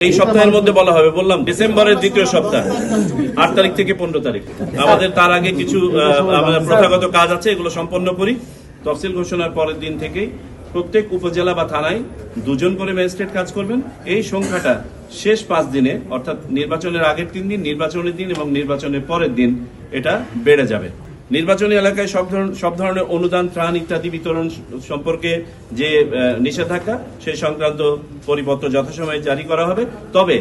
এই সপ্তাহের মধ্যে বলা হবে, বললাম ডিসেম্বরের দ্বিতীয় সপ্তাহ 8 তারিখ থেকে 15 তারিখ আমাদের তার আগে কিছু প্রথাগত কাজ আছে, এগুলো সম্পন্ন করি। তফসিল ঘোষণার পরের দিন থেকেই প্রত্যেক উপজেলা বা থানায় 2 জন করে ম্যাজিস্ট্রেট কাজ করবেন। এই সংখ্যাটা শেষ 5 দিনে, অর্থাৎ নির্বাচনের আগের 3 দিন, নির্বাচনের দিন এবং নির্বাচনের পরের দিন এটা বেড়ে যাবে। নির্বাচনী এলাকায় সব ধরনের অনুদান, ত্রাণ ইত্যাদি বিতরণ সম্পর্কে যে নিষেধাজ্ঞা, সেই সংক্রান্ত পরিপত্র যথাসময়ে জারি করা হবে। তবে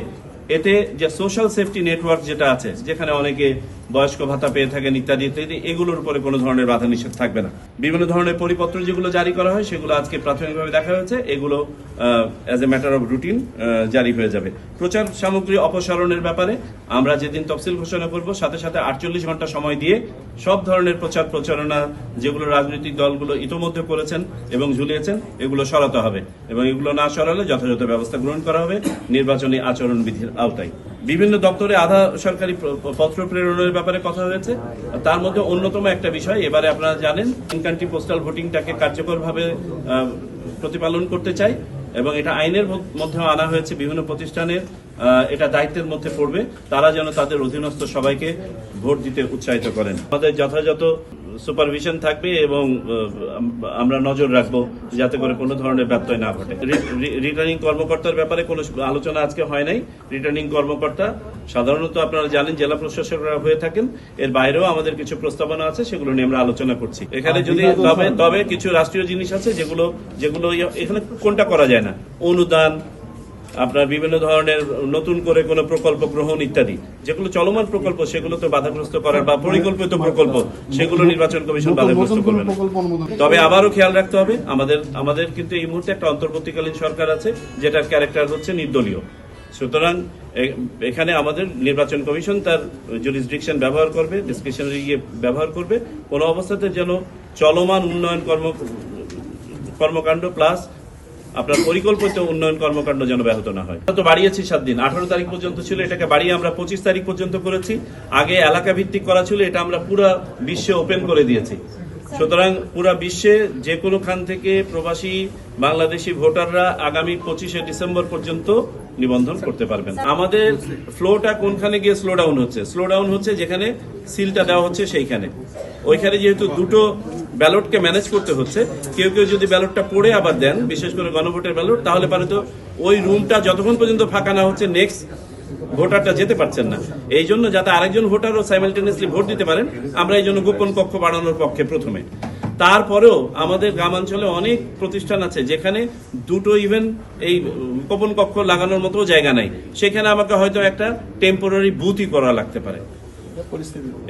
এতে যে সোশ্যাল সেফটি নেটওয়ার্ক যেটা আছে, যেখানে অনেকে বয়স্ক ভাতা পেয়ে থাকেন ইত্যাদি ইত্যাদি, এগুলোর উপরে কোনো ধরনের বাধা নিষেধ থাকবে না। বিভিন্ন ধরনের পরিপত্র যেগুলো জারি করা হয় সেগুলো আজকে প্রাথমিকভাবে দেখা হয়েছে, এগুলো as a matter of routine জারি হয়ে যাবে। প্রচার সামগ্রী অপসারণের ব্যাপারে আমরা যেদিন তফসিল ঘোষণা করব, সাথে সাথে 48 ঘন্টা সময় দিয়ে সব ধরনের প্রচার প্রচারণা যেগুলো রাজনৈতিক দলগুলো ইতোমধ্যে করেছেন এবং ঝুলিয়েছেন, এগুলো সরাতে হবে এবং এগুলো না সরালে যথাযথ ব্যবস্থা গ্রহণ করা হবে নির্বাচনী আচরণবিধির আওতায়। বিভিন্ন দপ্তরে আধা সরকারি পত্র প্রেরণের ব্যাপারে কথা হয়েছে। তার মধ্যে অন্যতম একটা বিষয়, এবারে আপনারা জানেন ইন কান্ট্রি পোস্টাল ভোটিংটাকে কার্যকরভাবে প্রতিপালন করতে চাই এবং এটা আইনের মধ্যে আনা হয়েছে। বিভিন্ন প্রতিষ্ঠানের এটা দায়িত্বের মধ্যে পড়বে, তারা যেন তাদের অধীনস্থ সবাইকে ভোট দিতে উৎসাহিত করেন। আমাদের যথাযথ সুপারভিশন থাকবে এবং আমরা নজর রাখবো যাতে করে কোনো ধরনের ব্যত্যয় না ঘটে। রিটার্নিং কর্মকর্তার ব্যাপারে কোনো আলোচনা আজকে হয় নাই। রিটার্নিং কর্মকর্তা সাধারণত আপনারা জানেন জেলা প্রশাসকরা হয়ে থাকেন, এর বাইরেও আমাদের কিছু প্রস্তাবনা আছে, সেগুলো নিয়ে আমরা আলোচনা করছি। এখানে যদি তবে কিছু রাষ্ট্রীয় জিনিস আছে যেগুলো এখানে কোনটা করা যায় না, অনুদান, আপনার বিভিন্ন ধরনের নতুন করে কোনো প্রকল্প গ্রহণ ইত্যাদি, যেগুলো চলমান প্রকল্প সেগুলো তো বাধাগ্রস্ত করার বা পরিকল্পিত প্রকল্প, সেগুলো নির্বাচন কমিশন বাধাগ্রস্ত করবে না। তবে আবারও খেয়াল রাখতে হবে, আমাদের কিন্তু এই মুহূর্তে একটা অন্তর্বর্তীকালীন সরকার আছে যেটার ক্যারেক্টার হচ্ছে নির্দলীয়। সুতরাং এখানে আমাদের নির্বাচন কমিশন তার জুরিসডিকশন ব্যবহার করবে, ডিসক্রিশনারি ব্যবহার করবে। কোনো অবস্থাতে যেন চলমান উন্নয়ন কর্মকাণ্ড প্লাস আপনার পরিকল্পিত উন্নয়ন কর্মকাণ্ড যেন ব্যাহত না হয়। তো বাড়িয়েছি 7 দিন, 18 তারিখ পর্যন্ত ছিল, এটাকে বাড়িয়ে আমরা 25 তারিখ পর্যন্ত করেছি। আগে এলাকা ভিত্তিক করা ছিল, এটা আমরা পুরা বিশ্বে ওপেন করে দিয়েছি। সুতরাং পুরা বিশ্বে যে কোনো খান থেকে প্রবাসী বাংলাদেশি ভোটাররা আগামী 25শে ডিসেম্বর পর্যন্ত নিবন্ধন করতে পারবেন। আমাদের ফ্লোটা কোনখানে গিয়ে স্লো ডাউন হচ্ছে যেখানে সিলটা দেওয়া হচ্ছে সেইখানে। ওইখানে যেহেতু দুটো ব্যালটকে ম্যানেজ করতে হচ্ছে, কেউ যদি ব্যালটটা পড়ে আবার দেন, বিশেষ করে গণভোটের ব্যালট, তাহলে পারে তো ওই রুমটা যতক্ষণ পর্যন্ত ফাঁকা না হচ্ছে নেক্সট ভোটারটা যেতে পারছেন না। এই জন্য যাতে আরেকজন ভোটারও সাইমালটেনিয়াসলি ভোট দিতে পারেন, আমরা এই জন্য গোপন কক্ষ বাড়ানোর পক্ষে প্রথমে। তারপরেও আমাদের গ্রামাঞ্চলে অনেক প্রতিষ্ঠান আছে যেখানে দুটো ইভেন এই গোপন কক্ষ লাগানোর মতো জায়গা নাই, সেখানে আমাকে হয়তো একটা টেম্পোরারি বুথই করা লাগতে পারে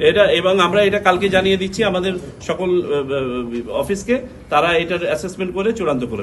এটা। এবং আমরা এটা কালকে জানিয়ে দিচ্ছি আমাদের সকল অফিসকে, তারা এটার অ্যাসেসমেন্ট করে চূড়ান্ত করে